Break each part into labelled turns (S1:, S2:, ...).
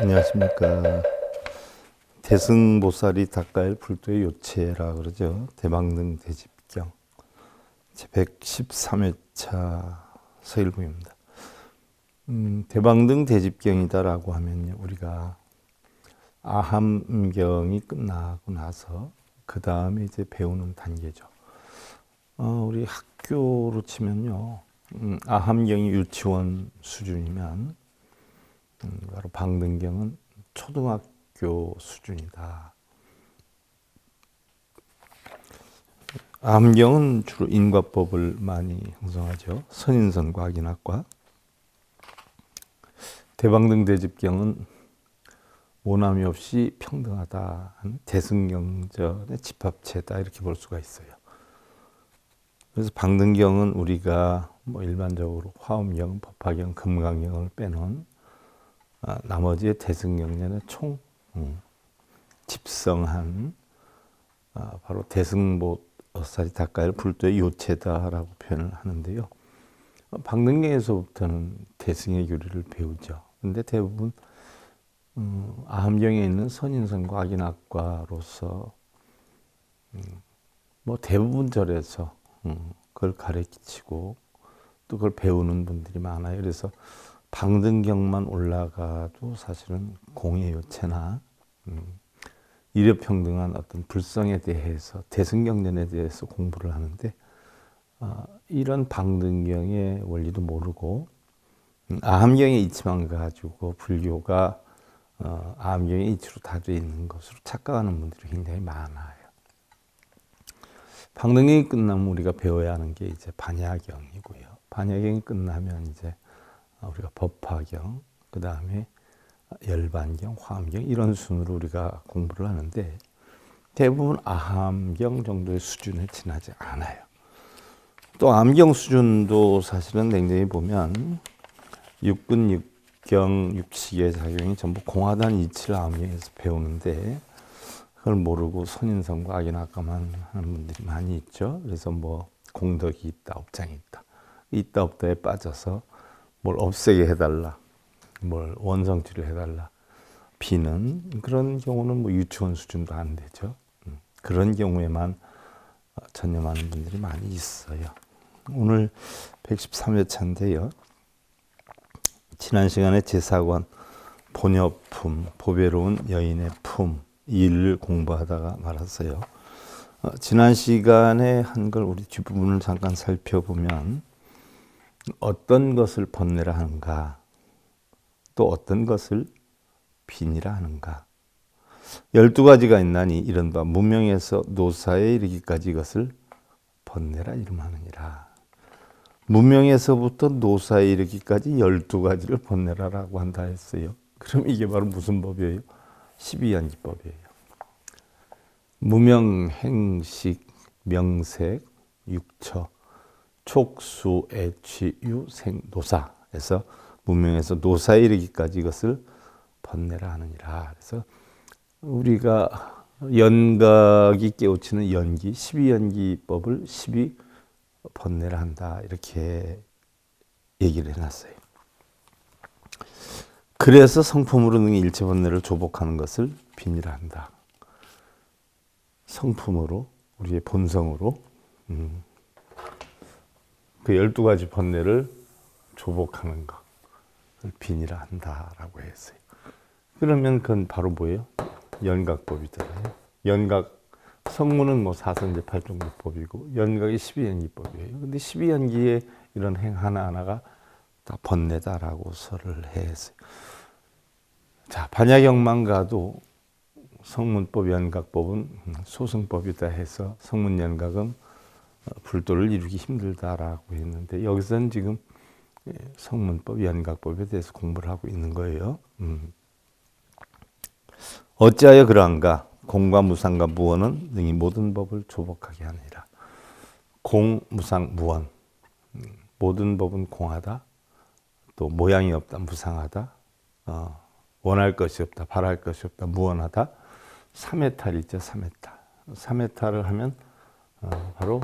S1: 안녕하십니까. 대승보살이 닦아야 불도의 요체라 그러죠. 대방등 대집경 제 113회차 서일봉입니다. 대방등 대집경이다라고 하면요, 우리가 아함경이 끝나고 나서 그 다음에 이제 배우는 단계죠. 우리 학교로 치면요, 아함경이 유치원 수준이면 바로 방등경은 초등학교 수준이다. 아함경은 주로 인과법을 많이 형성하죠. 선인선과 악인학과. 대방등 대집경은 모남이 없이 평등하다. 대승경전의 집합체다, 이렇게 볼 수가 있어요. 그래서 방등경은 우리가 일반적으로 화엄경, 법화경, 금강경을 빼놓은 나머지의 대승경전의 총 집성한 바로 대승보살이 닦아야 불도의 요체다라고 표현을 하는데요. 방등경에서부터는 대승의 교리를 배우죠. 근데 대부분 아함경에 있는 선인선과 악인학과로서 대부분 절에서 그걸 가르치고 또 그걸 배우는 분들이 많아요. 그래서 방등경만 올라가도 사실은 공의 요체나 일여평등한 어떤 불성에 대해서, 대승경전에 대해서 공부를 하는데, 이런 방등경의 원리도 모르고 아함경의 이치만 가지고 불교가 아함경의 이치로 다 되어 있는 것으로 착각하는 분들이 굉장히 많아요. 방등경이 끝나면 우리가 배워야 하는 게 이제 반야경이고요. 반야경이 끝나면 이제 우리가 법화경, 그 다음에 열반경, 화엄경, 이런 순으로 우리가 공부를 하는데 대부분 아함경 정도의 수준에 지나지 않아요. 또 아함경 수준도 사실은 냉정히 보면 육근, 육경, 육식의 작용이 전부 공하다는 이치를 아함경에서 배우는데 그걸 모르고 선인선과 악인학과만 하는 분들이 많이 있죠. 그래서 공덕이 있다, 업장이 있다, 있다 없다에 빠져서 뭘 없애게 해달라, 뭘 원성치를 해달라, 비는 그런 경우는 유치원 수준도 안 되죠. 그런 경우에만 전념하는 분들이 많이 있어요. 오늘 113회차인데요. 지난 시간에 제사관, 보녀품, 보배로운 여인의 품, 이를 공부하다가 말았어요. 지난 시간에 한 걸 우리 뒷부분을 잠깐 살펴보면 어떤 것을 번뇌라 하는가, 또 어떤 것을 빈이라 하는가. 12가지가 있나니 이른바 무명에서 노사에 이르기까지 이것을 번뇌라 이름하느니라. 무명에서부터 노사에 이르기까지 12가지를 번뇌라라고 한다 했어요. 그럼 이게 바로 무슨 법이에요? 12연기법이에요. 무명, 행식, 명색, 육처, 촉수, 애취, 유, 생, 노사에서 무명에서 노사에 이르기까지 이것을 번뇌라 하느니라. 그래서 우리가 연각이 깨우치는 연기, 12연기법을 12 번뇌라 한다, 이렇게 얘기를 해놨어요. 그래서 성품으로 능히 일체 번뇌를 조복하는 것을 빈이라 한다. 성품으로, 우리의 본성으로 그 12가지 번뇌를 조복하는 것을 빈이라 한다라고 했어요. 그러면 그건 바로 뭐예요? 연각법이잖아요. 연각, 성문은 사선제 팔종법이고 연각이 12연기법이에요. 근데 12연기의 이런 행 하나하나가 다 번뇌다라고 설을 했어요. 자, 반야경만 가도 성문법, 연각법은 소승법이다 해서 성문, 연각은 불도를 이루기 힘들다라고 했는데 여기서는 지금 성문법, 연각법에 대해서 공부를 하고 있는 거예요. 어찌하여 그러한가? 공과 무상과 무원은 능히 모든 법을 조복하게 하느니라. 공, 무상, 무원. 모든 법은 공하다. 또 모양이 없다, 무상하다. 원할 것이 없다, 바랄 것이 없다, 무원하다. 삼해탈이죠, 삼해탈. 삼해탈을 하면 바로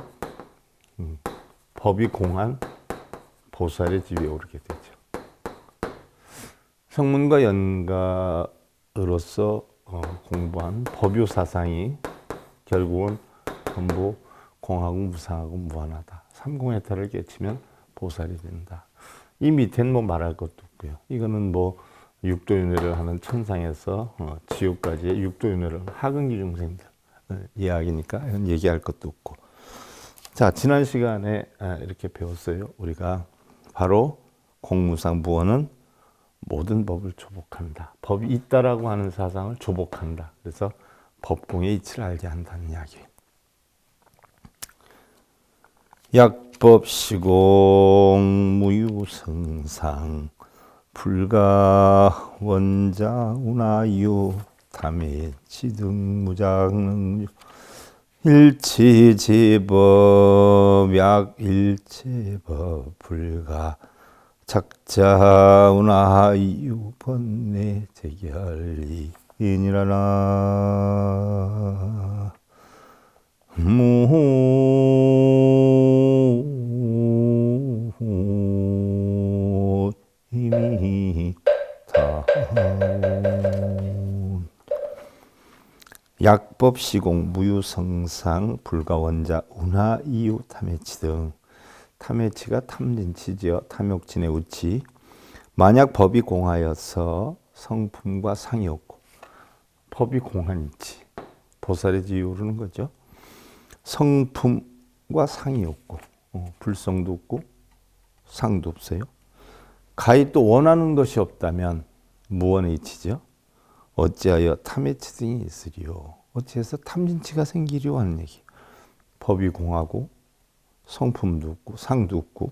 S1: 법이 공한 보살의 지위에 오르게 되죠. 성문과 연가로서 공부한 법유 사상이 결국은 전부 공하고 무상하고 무한하다. 삼공해탈을 깨치면 보살이 된다. 이 밑에는 뭐 말할 것도 없고요. 이거는 뭐 육도윤회를 하는 천상에서 지옥까지의 육도윤회를 하근기 중생들 이야기니까 이건 얘기할 것도 없고. 자, 지난 시간에 이렇게 배웠어요. 우리가 바로 공무상 무원은 모든 법을 조복한다. 법이 있다라고 하는 사상을 조복한다. 그래서 법공의 이치를 알게 한다는 이야기. 약법시공 무유성상 불가 원자 운하유 탐해치등 무장능 일치제법 약일체법 불가 작자 운하유 번뇌 재결리 인이라나 무이미 타운 약법시공 무유성상 불가원자 운하이유 탐해치 등 탐해치가 탐진치지요. 탐욕진의 우치. 만약 법이 공하여서 성품과 상이 없고 법이 공한 이치 보살의 지유르는 거죠. 성품과 상이 없고 불성도 없고 상도 없어요. 가히 또 원하는 것이 없다면 무원의 이치죠. 어찌하여 탐해치 등이 있으리요. 어찌해서 탐진치가 생기리요 하는 얘기. 법이 공하고 성품도 없고 상도 없고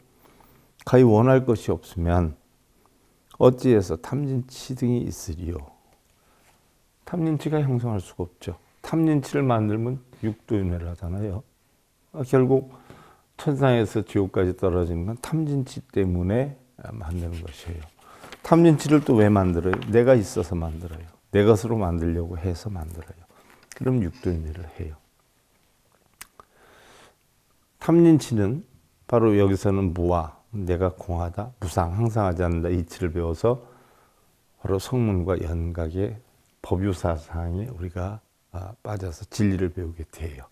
S1: 가히 원할 것이 없으면 어찌해서 탐진치 등이 있으리요. 탐진치가 형성할 수가 없죠. 탐진치를 만들면 육도윤회를 하잖아요. 결국 천상에서 지옥까지 떨어지는 건 탐진치 때문에 만드는 것이에요. 탐진치를 또 왜 만들어요? 내가 있어서 만들어요. 내 것으로 만들려고 해서 만들어요. 그럼 육도윤회를 해요. 탐진치는 바로 여기서는 무와 내가 공하다, 무상, 항상하지 않는다 이치를 배워서 바로 성문과 연각의 법유사상에 우리가 빠져서 진리를 배우게 돼요.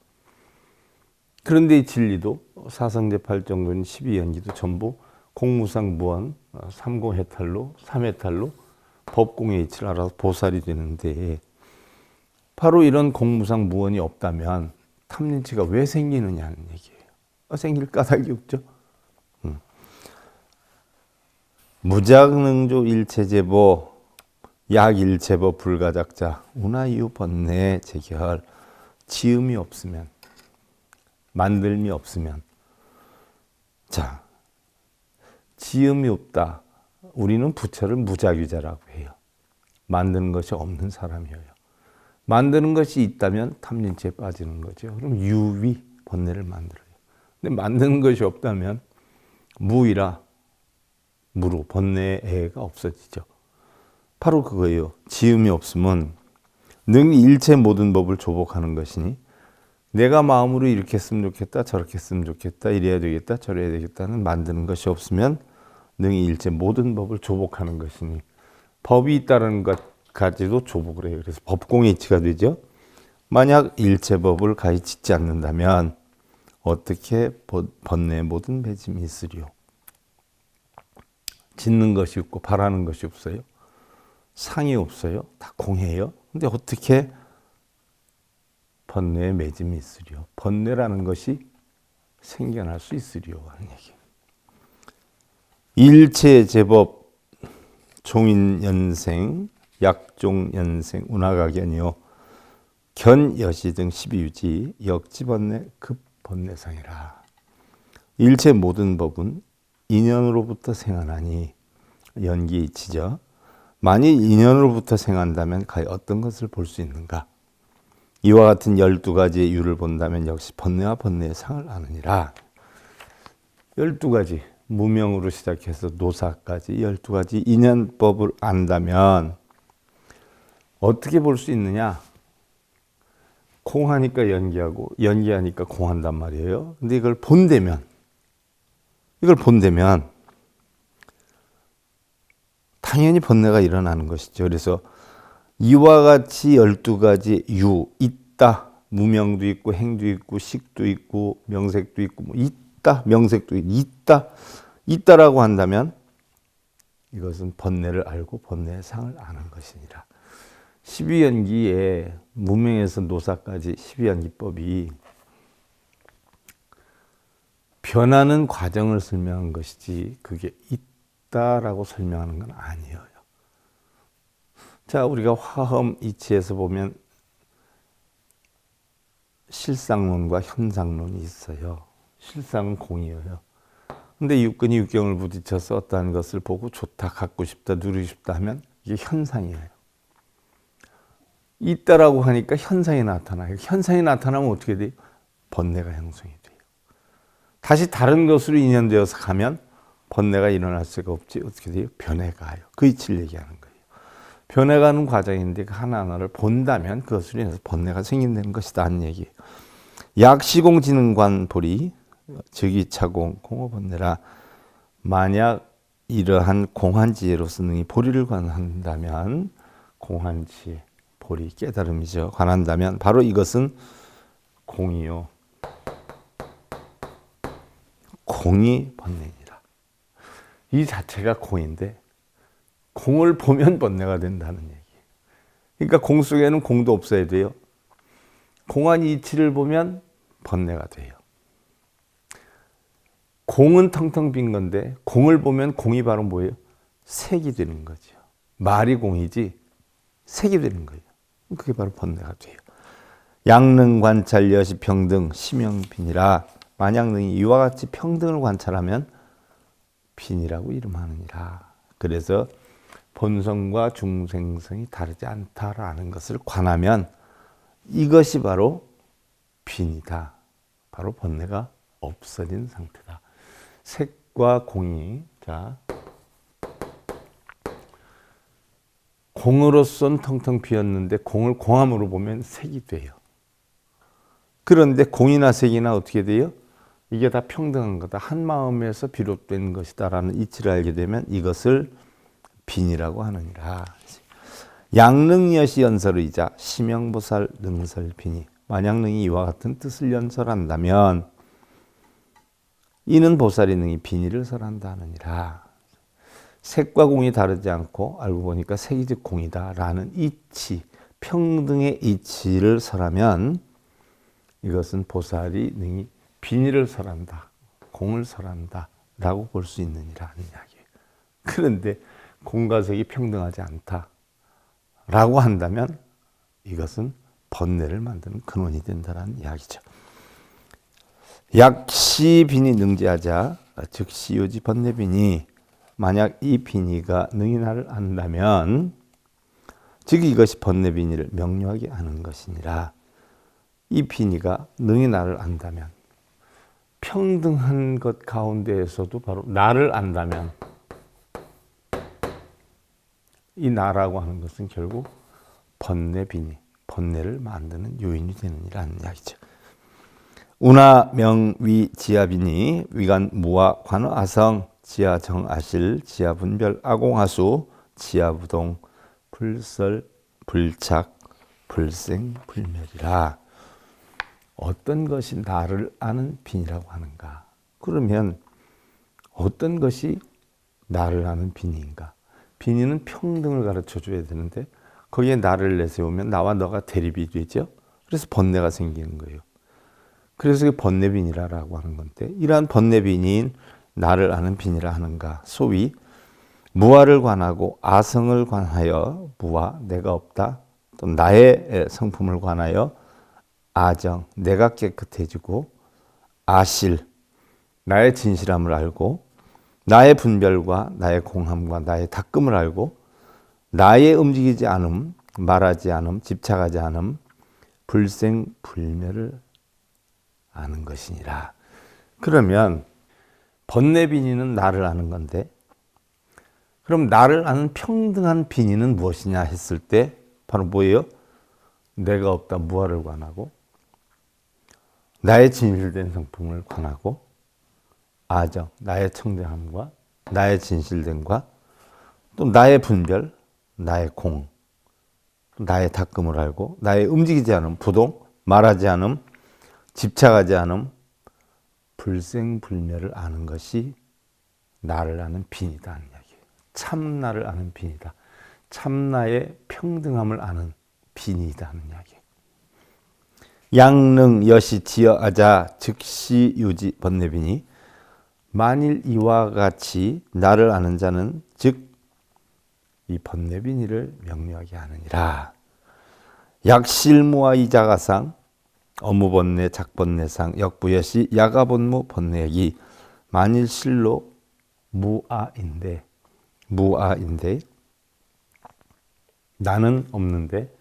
S1: 그런데 이 진리도 사성제 8정도인 12연기도 전부 공무상 무원, 삼공해탈로, 삼해탈로 법공의 이치를 알아서 보살이 되는데 바로 이런 공무상 무원이 없다면 탐진치가 왜 생기느냐는 얘기예요. 생길 까닭이 없죠. 무작능조 일체제보 약일체보 불가작자 운하이유 번뇌 재결 지음이 없으면 만들미 없으면 자 지음이 없다. 우리는 부처를 무작위자라고 해요. 만드는 것이 없는 사람이에요. 만드는 것이 있다면 탐진치에 빠지는 거죠. 그럼 유위 번뇌를 만들어요. 근데 만드는 것이 없다면 무이라 무로 번뇌의 애가 없어지죠. 바로 그거예요. 지음이 없으면 능히 일체 모든 법을 조복하는 것이니 내가 마음으로 이렇게 했으면 좋겠다 저렇게 했으면 좋겠다 이래야 되겠다 저래야 되겠다는 만드는 것이 없으면 능히 일체 모든 법을 조복하는 것이니 법이 있다는 것까지도 조복을 해요. 그래서 법공의 이치가 되죠. 만약 일체 법을 가히 짓지 않는다면 어떻게 번뇌의 모든 배짐이 있으리요. 짓는 것이 없고 바라는 것이 없어요. 상이 없어요. 다 공해요. 근데 어떻게 번뇌의 매짐이 있으리요. 번뇌라는 것이 생겨날 수 있으리요 하는 얘기. 일체 제법 종인연생 약종연생 운하가견이요 견여시 등 12유지 역지번뇌 급번뇌상이라. 일체 모든 법은 인연으로부터 생하나니 연기의 이치죠. 만일 인연으로부터 생한다면 가히 어떤 것을 볼 수 있는가? 이와 같은 12가지의 유를 본다면 역시 번뇌와 번뇌의 상을 아느니라. 12가지 무명으로 시작해서 노사까지 12가지 인연법을 안다면 어떻게 볼 수 있느냐? 공하니까 연기하고 연기하니까 공한단 말이에요. 근데 이걸 본다면 당연히 번뇌가 일어나는 것이죠. 그래서 이와 같이 12가지 유, 있다. 무명도 있고 행도 있고 식도 있고 명색도 있고 뭐 있다. 명색도 있다. 있다라고 한다면 이것은 번뇌를 알고 번뇌의 상을 아는 것이니라. 12연기에 무명에서 노사까지 12연기법이 변하는 과정을 설명한 것이지 그게 있다라고 설명하는 건 아니에요. 자, 우리가 화엄 이치에서 보면 실상론과 현상론이 있어요. 실상은 공이에요. 근데 육근이 육경을 부딪혀서 어떠한 것을 보고 좋다, 갖고 싶다, 누리고 싶다 하면 이게 현상이에요. 있다라고 하니까 현상이 나타나요. 현상이 나타나면 어떻게 돼요? 번뇌가 형성이 돼요. 다시 다른 것으로 인연되어서 가면 번뇌가 일어날 수가 없지. 어떻게 돼요? 변해가요. 그 이치를 얘기하는 거예요. 변해가는 과정인데 그 하나하나를 본다면 그것으로 인해서 번뇌가 생긴다는 것이다 하는 얘기예요. 약시공지능관 보리 즉이차공 공허번뇌라. 만약 이러한 공한지혜로서 능히 보리를 관한다면 공한지혜 보리 깨달음이죠. 관한다면 바로 이것은 공이요. 공이 번뇌니라. 이 자체가 공인데 공을 보면 번뇌가 된다는 얘기예요. 그러니까 공 속에는 공도 없어야 돼요. 공한 이치를 보면 번뇌가 돼요. 공은 텅텅 빈 건데 공을 보면 공이 바로 뭐예요? 색이 되는 거죠. 말이 공이지 색이 되는 거예요. 그게 바로 번뇌가 돼요. 양능 관찰 여시 평등 심영빈이라. 만약 능히 이와 같이 평등을 관찰하면 빈이라고 이름하느니라. 그래서 본성과 중생성이 다르지 않다라는 것을 관하면 이것이 바로 빈이다. 바로 번뇌가 없어진 상태다. 색과 공이, 자, 공으로선 텅텅 비었는데 공을 공함으로 보면 색이 돼요. 그런데 공이나 색이나 어떻게 돼요? 이게 다 평등한 거다. 한 마음에서 비롯된 것이다라는 이치를 알게 되면 이것을 빈이라고 하느니라. 양능여시 연설의자 심영보살 능설빈이. 만약 능히 이와 같은 뜻을 연설한다면 이는 보살이 능히 빈의를 설한다 하느니라. 색과 공이 다르지 않고 알고 보니까 색이 즉 공이다라는 이치, 평등의 이치를 설하면 이것은 보살이 능히 빈의를 설한다, 공을 설한다 라고 볼 수 있느니라 하는 이야기예요. 그런데 공과 색이 평등하지 않다라고 한다면 이것은 번뇌를 만드는 근원이 된다는 이야기죠. 약시 빈이 능지하자 즉시 요지 번뇌빈이. 만약 이 빈의가 능히 나를 안다면 즉 이것이 번뇌빈의를 명료하게 아는 것이니라. 이 빈의가 능히 나를 안다면 평등한 것 가운데에서도 바로 나를 안다면 이 나라고 하는 것은 결국 번뇌빈의, 번뇌를 만드는 요인이 되느니라는 이야기죠. 운하 명위 지하빈이 위간 무와 관어아성 지하 정아실 지하 분별 아공하수 지하 부동 불설 불착 불생 불멸이라. 어떤 것이 나를 아는 빈이라고 하는가? 그러면 어떤 것이 나를 아는 빈인가? 빈이는 평등을 가르쳐 줘야 되는데 거기에 나를 내세우면 나와 너가 대립이 되죠. 그래서 번뇌가 생기는 거예요. 그래서 번뇌빈이라고 하는 건데 이러한 번뇌빈인 나를 아는 빈이라 하는가? 소위 무아를 관하고 아성을 관하여 무아, 내가 없다. 또 나의 성품을 관하여 아정, 내가 깨끗해지고 아실, 나의 진실함을 알고 나의 분별과 나의 공함과 나의 닦음을 알고 나의 움직이지 않음, 말하지 않음, 집착하지 않음, 불생 불멸을 아는 것이니라. 그러면 번뇌빈의는 나를 아는 건데 그럼 나를 아는 평등한 빈의는 무엇이냐 했을 때 바로 뭐예요? 내가 없다 무아를 관하고 나의 진실된 성품을 관하고 아정, 나의 청정함과 나의 진실됨과 또 나의 분별, 나의 공, 나의 닦음을 알고 나의 움직이지 않음, 부동, 말하지 않음, 집착하지 않음, 불생불멸을 아는 것이 나를 아는 빈이다 하는 이야기예요. 참 나를 아는 빈이다. 참 나의 평등함을 아는 빈이다 하는 이야기예요. 양능 여시 지어하자 즉시 유지 번뇌빈이 만일 이와 같이 나를 아는 자는 즉 이 번뇌빈이를 명료하게 하느니라. 약실무와 이자가상 어무번뇌 작번뇌상 역부여시 야가번무 번뇌기 만일 실로 무아인데 나는 없는데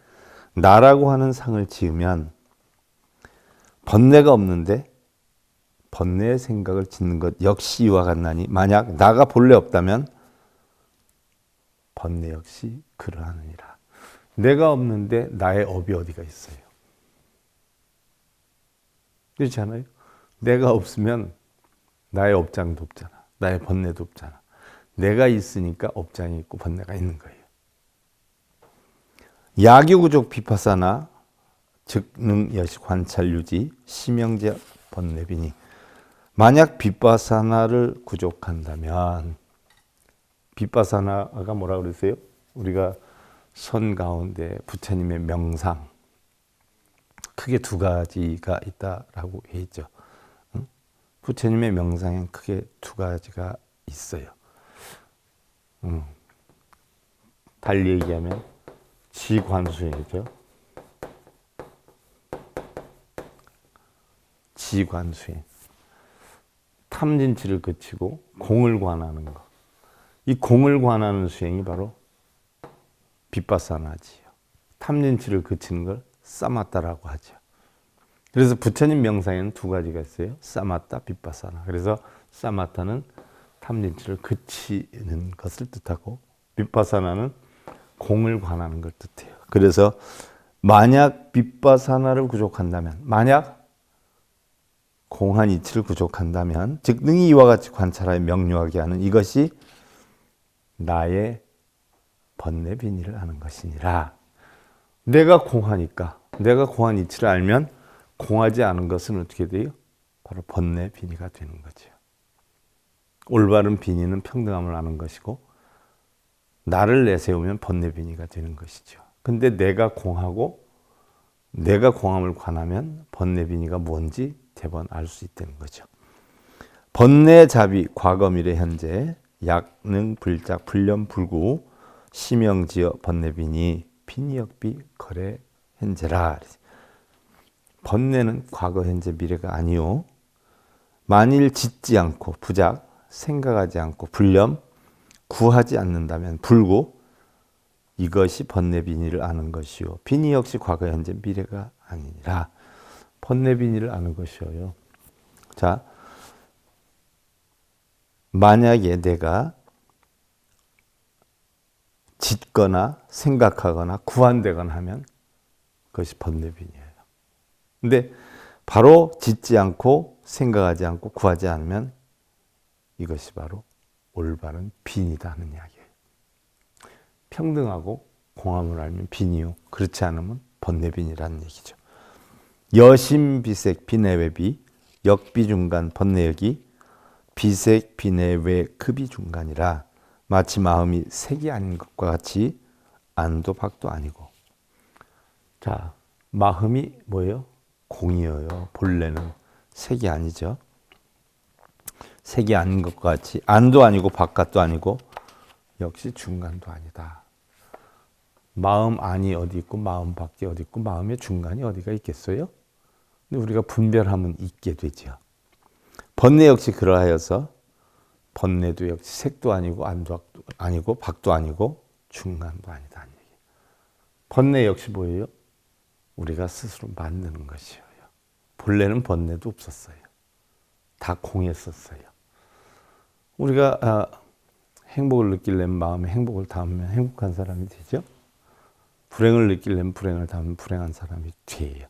S1: 나라고 하는 상을 지으면 번뇌가 없는데 번뇌의 생각을 짓는 것 역시 이와 같나니 만약 나가 본래 없다면 번뇌 역시 그러하느니라. 내가 없는데 나의 업이 어디가 있어요? 그렇지 않아요? 내가 없으면 나의 업장도 없잖아. 나의 번뇌도 없잖아. 내가 있으니까 업장이 있고 번뇌가 있는 거예요. 야기구족 비파사나 즉능여시 관찰유지 심영제 번뇌비니 만약 비파사나를 구족한다면 비파사나가 뭐라 그랬어요? 우리가 선 가운데 부처님의 명상 크게 두 가지가 있다라고 했죠. 부처님의 명상엔 크게 두 가지가 있어요. 달리 얘기하면 지관수행이죠. 지관수행. 탐진치를 그치고 공을 관하는 것. 이 공을 관하는 수행이 바로 빗바사나지요. 탐진치를 그치는 걸 사마타라고 하죠. 그래서 부처님 명상에는 두 가지가 있어요. 사마타, 빗바사나. 그래서 사마타는 탐진치를 그치는 것을 뜻하고 빗바사나는 공을 관하는 걸 뜻해요. 그래서 만약 빗바사나를 구족한다면, 만약 공한 이치를 구족한다면 즉 능히 이와 같이 관찰하여 명료하게 하는 이것이 나의 번뇌빈의를 아는 것이니라. 내가 공하니까, 내가 공한 이치를 알면 공하지 않은 것은 어떻게 돼요? 바로 번뇌빈의가 되는 거죠. 올바른 빈의는 평등함을 아는 것이고 나를 내세우면 번뇌빈의가 되는 것이죠. 근데 내가 공하고 내가 공함을 관하면 번뇌빈의가 뭔지 대번 알 수 있다는 거죠. 번뇌자비 과거 미래 현재 약능 불작 불념 불구 심영지어 번뇌빈이 빈이역비 거래 현재라. 번뇌는 과거 현재 미래가 아니요 만일 짓지 않고 부작 생각하지 않고 불념 구하지 않는다면 불구 이것이 번뇌빈의를 아는 것이요 빈의 역시 과거 현재 미래가 아니니라. 번뇌빈의를 아는 것이요. 자, 만약에 내가 짓거나 생각하거나 구한되거나 하면 그것이 번뇌빈이에요. 근데 바로 짓지 않고 생각하지 않고 구하지 않으면 이것이 바로 올바른 빈이다 하는 이야기예요. 평등하고 공함을 알면 빈이요. 그렇지 않으면 번뇌빈이라는 얘기죠. 여심비색 비내외비 역비중간 번뇌역이 비색 비내외 급이중간이라 마치 마음이 색이 아닌 것과 같이 안도 박도 아니고. 자, 마음이 뭐예요? 공이에요. 본래는 색이 아니죠. 색이 아닌 것과 같이 안도 아니고 바깥도 아니고 역시 중간도 아니다. 마음 안이 어디 있고 마음 밖에 어디 있고 마음의 중간이 어디가 있겠어요? 근데 우리가 분별하면 있게 되죠. 번뇌 역시 그러하여서 번뇌도 역시 색도 아니고 안도 아니고 밖도 아니고 중간도 아니다. 번뇌 역시 뭐예요? 우리가 스스로 만드는 것이에요. 본래는 번뇌도 없었어요. 다 공했었어요. 우리가 행복을 느끼려면 마음에 행복을 담으면 행복한 사람이 되죠. 불행을 느끼려면 불행을 담으면 불행한 사람이 돼요.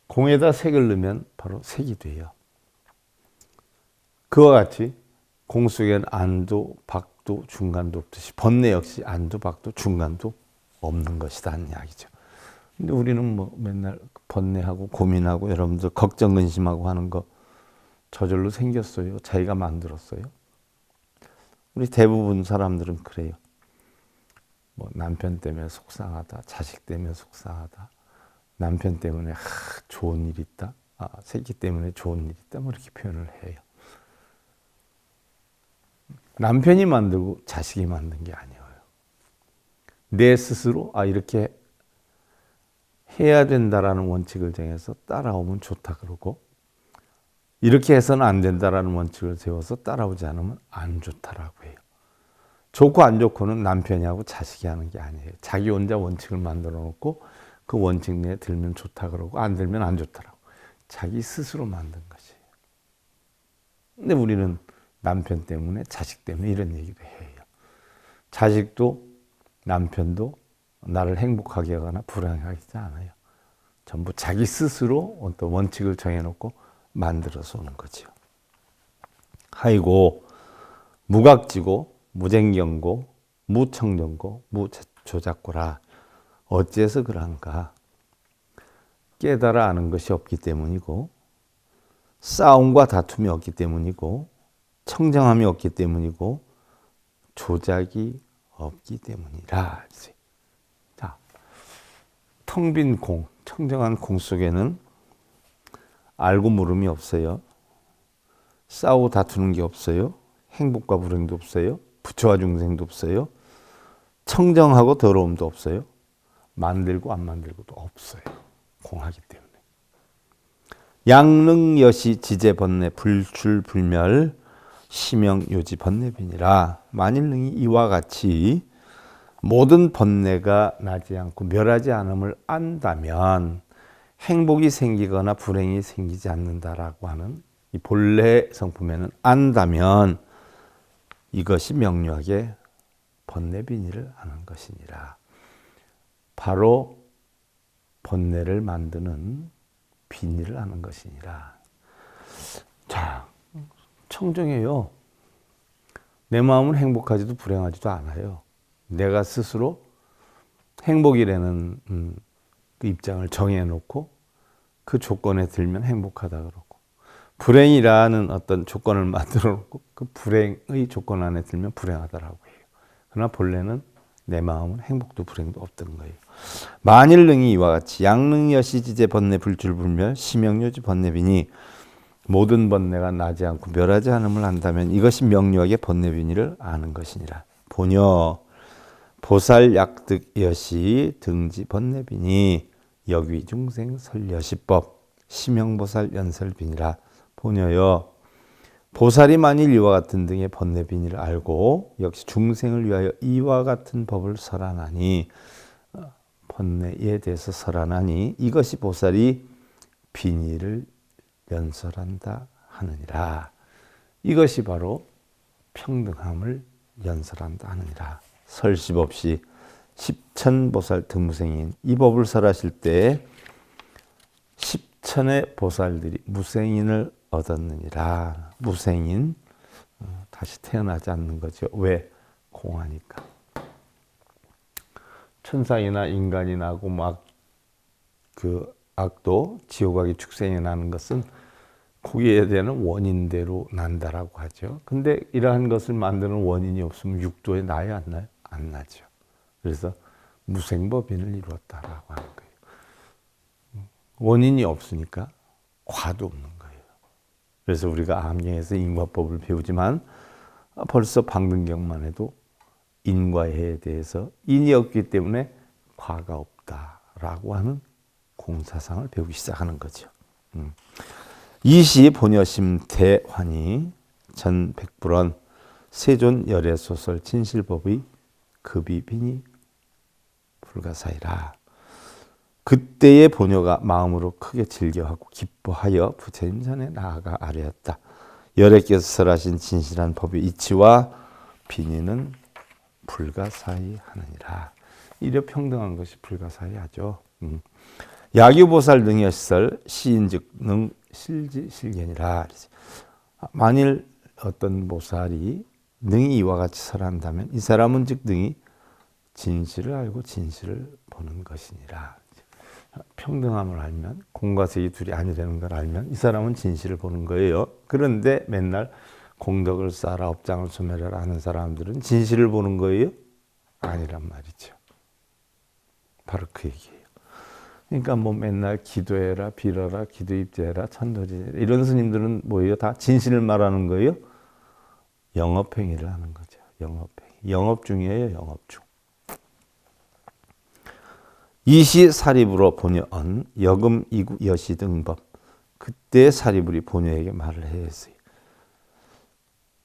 S1: 공에다 색을 넣으면 바로 색이 돼요. 그와 같이 공 속에는 안도, 박도 중간도 없듯이 번뇌 역시 안도 박도 중간도 없는 것이다는 이야기죠. 근데 우리는 뭐 맨날 번뇌하고 고민하고 여러분들 걱정 근심하고 하는 거 저절로 생겼어요? 자기가 만들었어요? 우리 대부분 사람들은 그래요. 뭐 남편 때문에 속상하다, 자식 때문에 속상하다, 남편 때문에 좋은 일 있다, 새끼 때문에 좋은 일 있다, 뭐 이렇게 표현을 해요. 남편이 만들고 자식이 만든 게 아니에요. 내 스스로 이렇게 해야 된다라는 원칙을 정해서 따라오면 좋다 그러고, 이렇게 해서는 안 된다라는 원칙을 세워서 따라오지 않으면 안 좋다라고 해요. 좋고 안 좋고는 남편이 하고 자식이 하는 게 아니에요. 자기 혼자 원칙을 만들어 놓고 그 원칙 내에 들면 좋다 그러고 안 들면 안 좋다라고. 자기 스스로 만든 것이에요. 근데 우리는 남편 때문에 자식 때문에 이런 얘기도 해요. 자식도 남편도 나를 행복하게 하거나 불행하게 하지 않아요. 전부 자기 스스로 어떤 원칙을 정해놓고 만들어서 오는 거죠. 하이고 무각지고 무쟁경고 무청정고 무조작고라. 어째서 그런가? 깨달아 아는 것이 없기 때문이고, 싸움과 다툼이 없기 때문이고, 청정함이 없기 때문이고, 조작이 없기 때문이라. 자, 텅 빈 공, 청정한 공 속에는 알고 물음이 없어요. 싸우고 다투는 게 없어요. 행복과 불행도 없어요. 부처와 중생도 없어요. 청정하고 더러움도 없어요. 만들고 안 만들고도 없어요. 공하기 때문에. 양능여시 지제 번뇌 불출불멸 심영요지 번뇌빈이라. 만일 능히 이와 같이 모든 번뇌가 나지 않고 멸하지 않음을 안다면 행복이 생기거나 불행이 생기지 않는다라고 하는 이 본래 성품에는 안다면 이것이 명료하게 번뇌빈의를 하는 것이니라. 바로 번뇌를 만드는 빈의를 하는 것이니라. 자, 청정해요. 내 마음은 행복하지도 불행하지도 않아요. 내가 스스로 행복이라는 그 입장을 정해놓고 그 조건에 들면 행복하다 그러고, 불행이라는 어떤 조건을 만들어 놓고 그 불행의 조건 안에 들면 불행하다라고 해요. 그러나 본래는 내 마음은 행복도 불행도 없던 거예요. 만일 능히 이와 같이 양능여시지제 번뇌 불출불멸 심영요지 번뇌빈이 모든 번뇌가 나지 않고 멸하지 않음을 안다면 이것이 명료하게 번뇌빈의를 아는 것이니라. 보녀 보살약득여시 등지 번뇌빈이 여귀중생 설여시법 심영보살 연설빈이라. 보녀여, 보살이 만일 이와 같은 등의 번뇌빈의를 알고 역시 중생을 위하여 이와 같은 법을 설하나니, 번뇌에 대해서 설하나니 이것이 보살이 빈의를 연설한다 하느니라. 이것이 바로 평등함을 연설한다 하느니라. 설십 없이 십천보살 등무생인 이 법을 설하실 때 십천의 보살들이 무생인을 얻었느니라. 무생인, 다시 태어나지 않는 거죠. 왜? 공하니까. 천상이나 인간이 나고 막 그 악도 지옥 악이 축생이 나는 것은 거기에 대한 원인대로 난다라고 하죠. 근데 이러한 것을 만드는 원인이 없으면 육도에 나야 안 나요? 안 나죠. 그래서 무생법인을 이루었다라고 하는 거예요. 원인이 없으니까 과도 없는 거예요. 그래서 우리가 암경에서 인과법을 배우지만 벌써 방등경만 해도 인과해에 대해서 인이 없기 때문에 과가 없다라고 하는 공사상을 배우기 시작하는 거죠. 이시 보녀심 대환희 전백불원 세존 열애소설 진실법의 급이빈이 불가사이라. 그때의 보녀가 마음으로 크게 즐겨하고 기뻐하여 부처님 전에 나아가 아뢰었다. 열애께서 설하신 진실한 법의 이치와 빈의는 불가사의 하느니라. 이래 평등한 것이 불가사의 하죠. 야규보살 등의 설 시인즉 능 실지실견이라. 만일 어떤 보살이 능히 이와 같이 설한다면 이 사람은 즉 능히 진실을 알고 진실을 보는 것이니라. 평등함을 알면, 공과 색이 둘이 아니라는 걸 알면 이 사람은 진실을 보는 거예요. 그런데 맨날 공덕을 쌓아라, 업장을 소멸하라 하는 사람들은 진실을 보는 거예요? 아니란 말이죠. 바로 그 얘기예요. 그러니까 뭐 맨날 기도해라, 빌어라, 기도입제해라, 천도제해라 이런 스님들은 뭐예요? 다 진실을 말하는 거예요? 영업행위를 하는 거죠. 영업행위. 영업 중이에요. 영업 중. 이시 사리부로 보녀언 여금 이구 여시 등법. 그때 사리불이 보녀에게 말을 했어요.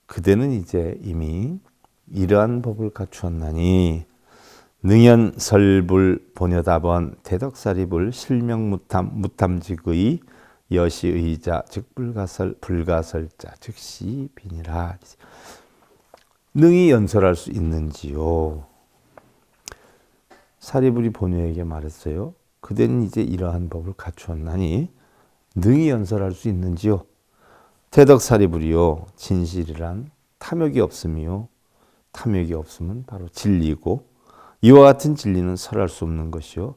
S1: 그대는 이제 이미 이러한 법을 갖추었나니 능연설불 보녀답원 대덕사리불 실명무탐 무탐직의 여시의자 즉 불가설자 즉시 비니라. 능히 연설할 수 있는지요? 사리불이 보녀에게 말했어요. 그대는 이제 이러한 법을 갖추었나니 능히 연설할 수 있는지요? 대덕사리불이요. 진실이란 탐욕이 없음이요. 탐욕이 없으면 바로 진리고 이와 같은 진리는 설할 수 없는 것이요.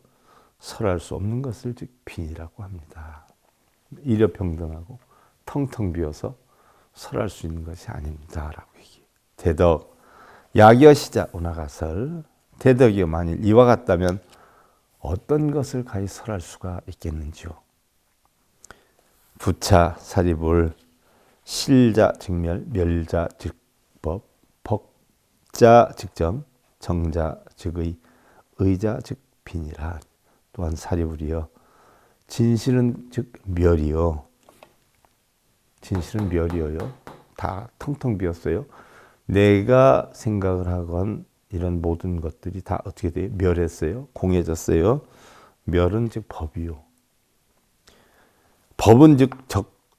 S1: 설할 수 없는 것을 즉 비니라고 합니다. 일여평등하고 텅텅 비어서 설할 수 있는 것이 아닙니다. 라고 얘기해요. 대덕 야기여시자 오나가설. 대덕이 만일 이와 같다면 어떤 것을 가히 설할 수가 있겠는지요. 부차 사리불 실자 즉멸 멸자 즉법 법자 즉정 정자 즉의 의자 즉 빈이라. 또한 사리불이요. 진실은 즉 멸이요. 진실은 멸이요. 다 텅텅 비었어요. 내가 생각을 하건 이런 모든 것들이 다 어떻게 돼요? 멸했어요. 공해졌어요. 멸은 즉 법이요. 법은 즉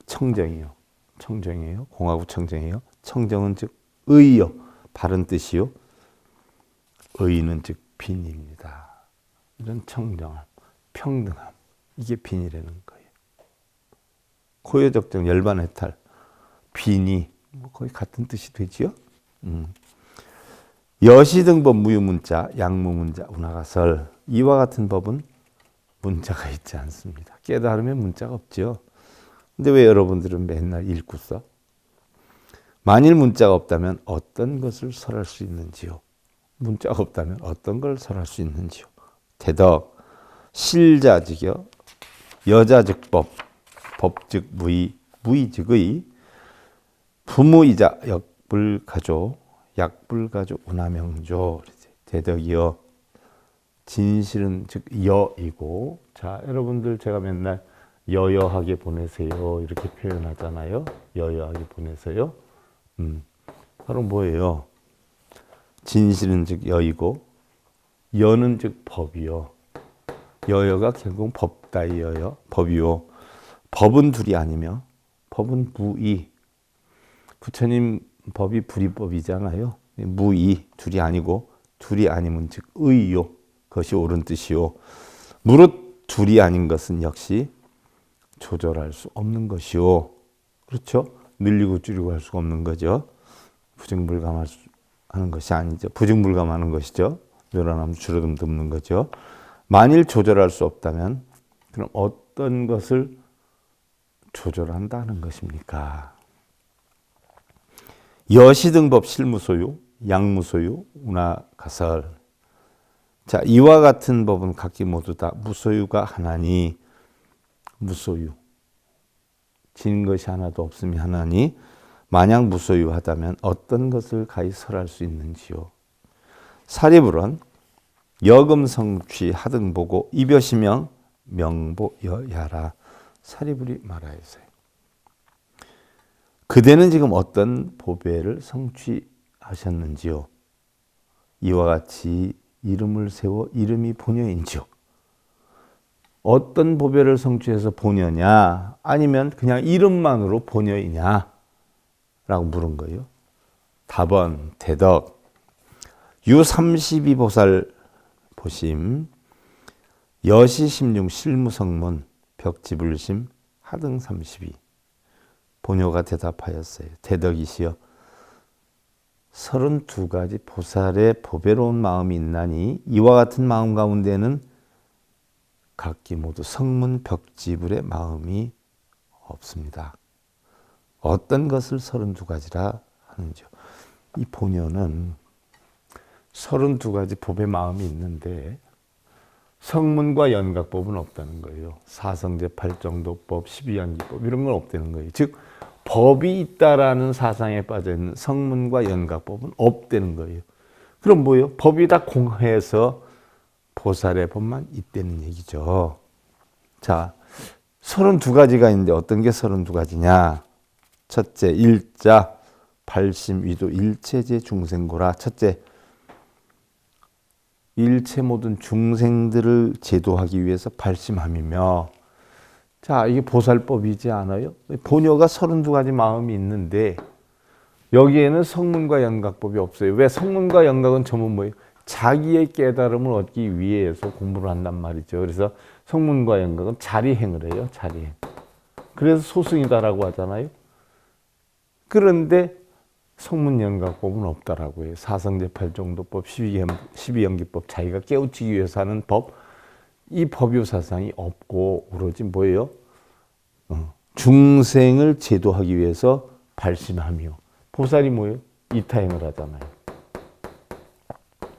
S1: 청정이요. 청정이에요. 공하고 청정이에요. 청정은 즉 의요. 바른 뜻이요. 의는 즉 빈입니다. 이런 청정함, 평등함 이게 빈이라는 거예요. 고요적정, 열반해탈, 빈이 뭐 거의 같은 뜻이 되지요. 여시등법 무유문자, 양무문자, 운하가설 이와 같은 법은 문자가 있지 않습니다. 깨달으면 문자가 없죠. 근데 왜 여러분들은 맨날 읽고 써? 만일 문자가 없다면 어떤 것을 설할 수 있는지요? 문자가 없다면 어떤 걸 설할 수 있는지요? 대덕, 실자즉여, 여자즉법, 법즉 무의, 무의즉의, 부무이자 역불가조, 약불가조 운하명조. 대덕이요. 진실은 즉 여이고, 자 여러분들 제가 맨날 여여하게 보내세요 이렇게 표현하잖아요. 여여하게 보내세요. 바로 뭐예요? 진실은 즉 여이고 여는 즉 법이요. 여여가 결국 법다이 여여 법이요. 법은 둘이 아니며 법은 무의. 부처님 법이 불이법이잖아요. 무의 둘이 아니고 둘이 아니면 즉 의요. 그것이 옳은 뜻이요. 무릇 둘이 아닌 것은 역시 조절할 수 없는 것이요. 그렇죠? 늘리고 줄이고 할 수가 없는 거죠. 부증불감하는 것이 아니죠. 부증불감하는 것이죠. 늘어나면 줄어듭는 거죠. 만일 조절할 수 없다면 그럼 어떤 것을 조절한다는 것입니까? 여시등법 실무소유, 양무소유, 운하가설. 자, 이와 같은 법은 각기 모두 다 무소유가 하나니, 무소유. 진 것이 하나도 없음이 하나니, 만약 무소유하다면 어떤 것을 가히 설할 수 있는지요. 사리불은 여금성취 하등보고 이벼시명 명보여야라. 사리불이 말하였어요. 그대는 지금 어떤 보배를 성취하셨는지요. 이와 같이 이름을 세워 이름이 보녀인지요. 어떤 보배를 성취해서 보녀냐 아니면 그냥 이름만으로 보녀이냐 라고 물은 거예요. 답은 대덕 유32보살 보심 여시심중 실무성문 벽지불심 하등 32 보녀가 대답하였어요. 대덕이시여 32가지 보살의 보배로운 마음이 있나니 이와 같은 마음 가운데는 각기 모두 성문 벽지불의 마음이 없습니다. 어떤 것을 32가지라 하는지요. 이 본연은 32가지 법의 마음이 있는데 성문과 연각법은 없다는 거예요. 사성제, 팔정도법, 12연기법 이런 건 없다는 거예요. 즉 법이 있다라는 사상에 빠져있는 성문과 연각법은 없다는 거예요. 그럼 뭐예요? 법이 다 공해서 보살의 법만 있다는 얘기죠. 자, 32가지가 있는데 어떤 게 32가지냐? 첫째, 일자, 발심, 위도, 일체제 중생고라. 첫째, 일체 모든 중생들을 제도하기 위해서 발심함이며, 자, 이게 보살법이지 않아요? 본여가 32가지 마음이 있는데 여기에는 성문과 연각법이 없어요. 왜? 성문과 연각은 전부 뭐예요? 자기의 깨달음을 얻기 위해서 공부를 한단 말이죠. 그래서 성문과 연각은 자리행을 해요. 자리행. 그래서 소승이다라고 하잖아요. 그런데 성문연각법은 없다라고 해요. 사성제 팔정도법, 12연기법, 자기가 깨우치기 위해서 하는 법, 이 법유 사상이 없고 오로지 뭐예요? 중생을 제도하기 위해서 발심하며, 보살이 뭐예요? 이타행을 하잖아요.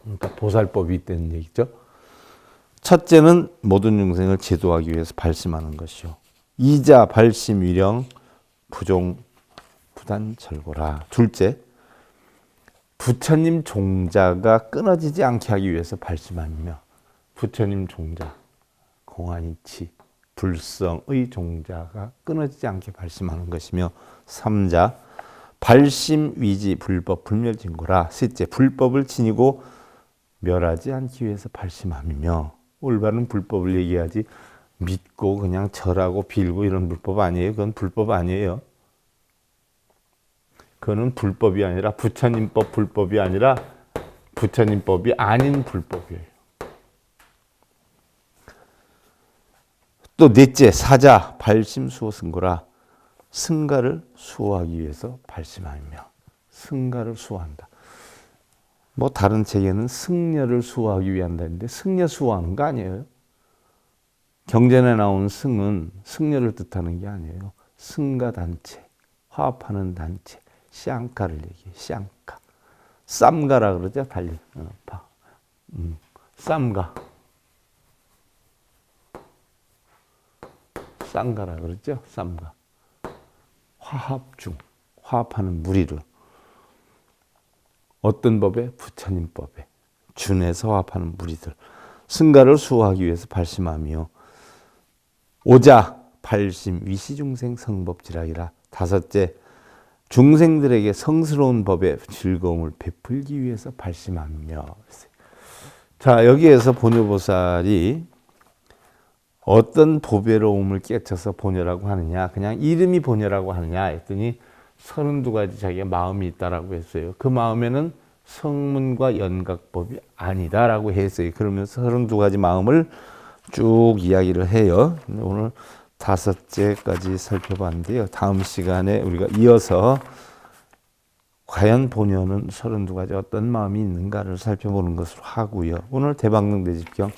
S1: 그러니까 보살법이 있다는 얘기죠. 첫째는 모든 중생을 제도하기 위해서 발심하는 것이요. 이자 발심 위령 부종 부단절고라. 둘째, 부처님 종자가 끊어지지 않게 하기 위해서 발심하며, 부처님 종자, 공안이치, 불성의 종자가 끊어지지 않게 발심하는 것이며, 삼자, 발심 위지 불법 불멸진고라. 셋째, 불법을 지니고 멸하지 않기 위해서 발심함이며, 올바른 불법을 얘기하지 믿고 그냥 절하고 빌고 이런 불법 아니에요. 그건 불법 아니에요. 그거는 불법이 아니라 부처님법 불법이 아니라 부처님법이 아닌 불법이에요. 또 넷째, 사자 발심 수호 승고라. 승가를 수호하기 위해서 발심하며, 승가를 수호한다. 뭐 다른 책에는 승려를 수호하기 위한다는데 승려 수호하는 거 아니에요. 경전에 나온 승은 승려를 뜻하는 게 아니에요. 승가 단체, 화합하는 단체, 샹가를 얘기해요. 샹가. 쌈가라 그러죠. 달리. 쌈가. 쌍가라 그러죠. 쌈가. 화합 중. 화합하는 무리를. 어떤 법에? 부처님 법에. 준해서 화합하는 무리들. 승가를 수호하기 위해서 발심하며, 오자 발심 위시중생 성법지락이라. 다섯째, 중생들에게 성스러운 법의 즐거움을 베풀기 위해서 발심하며. 자, 여기에서 본효보살이 어떤 보배로움을 깨쳐서 본효라고 하느냐, 그냥 이름이 본효라고 하느냐 했더니 32가지 자기의 마음이 있다라고 했어요. 그 마음에는 성문과 연각법이 아니다라고 했어요. 그러면서 32가지 마음을 쭉 이야기를 해요. 오늘 5제까지 살펴봤는데요. 다음 시간에 우리가 이어서 과연 본효는 32가지 어떤 마음이 있는가를 살펴보는 것으로 하고요. 오늘 대방동 대집경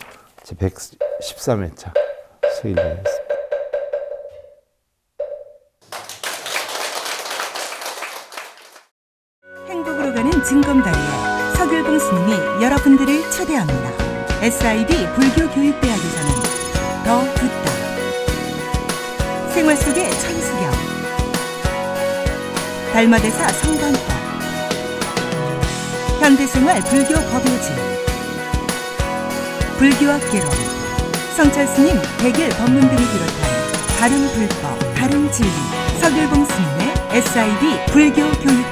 S1: 제113회차 서일봉이었습니다.
S2: 행복으로 가는 징검다리에 서길봉 스님이 여러분들을 초대합니다. SIB 불교교육대학에서는 더 듣다, 생활 속의 천수경, 달마대사 성관법, 현대생활 불교 법요지, 불교학 개론, 성찰스님 백일 법문 등을 비롯한 다른 불법, 다른 진리, 서길봉 스님의 SIB 불교교육